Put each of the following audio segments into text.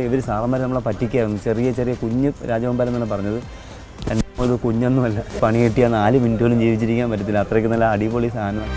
ഇവർ സാറന്മാർ നമ്മളെ പറ്റിക്കുകയായിരുന്നു. ചെറിയ ചെറിയ കുഞ്ഞ് രാജവെമ്പാലം എന്നാണ് പറഞ്ഞത്. ഒരു കുഞ്ഞൊന്നുമല്ല. പണി കിട്ടിയാൽ 4 മിനിറ്റ് പോലും ജീവിച്ചിരിക്കാൻ പറ്റത്തില്ല. അത്രയ്ക്ക് നല്ല അടിപൊളി സാധനമാണ്.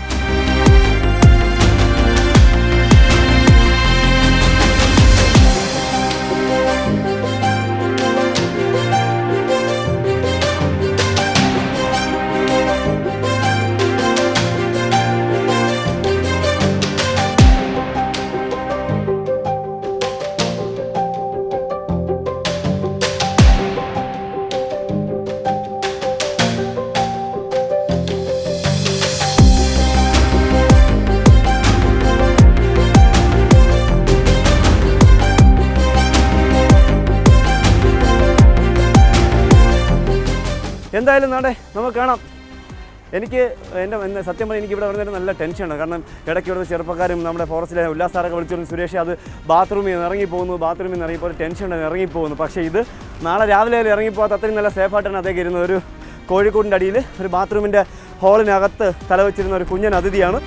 എന്തായാലും നാടെ നമുക്ക് കാണാം. എനിക്ക് സത്യം പറഞ്ഞാൽ എനിക്കിവിടെ വരുന്നതിന് നല്ല ടെൻഷനാണ്. കാരണം ഇടയ്ക്ക് ഇവിടുത്തെ ചെറുപ്പക്കാരും നമ്മുടെ ഫോറസ്റ്റിലെ ഉല്ലാസാറൊക്കെ വിളിച്ചു സുരേഷ് അത് ബാത്റൂമിൽ നിന്ന് ഇറങ്ങിയപ്പോൾ ടെൻഷൻ ഉണ്ടായിരുന്നു, ഇറങ്ങിപ്പോകുന്നു. പക്ഷേ ഇത് നാളെ രാവിലെ ഇറങ്ങിപ്പോകാത്ത അത്രയും നല്ല സേഫായിട്ടാണ് അദ്ദേഹം ഇരുന്നത്. ഒരു കോഴിക്കോടിൻ്റെ അടിയിൽ ഒരു ബാത്റൂമിൻ്റെ ഹോളിനകത്ത് തലവെച്ചിരുന്ന ഒരു കുഞ്ഞൻ അതിഥിയാണ്.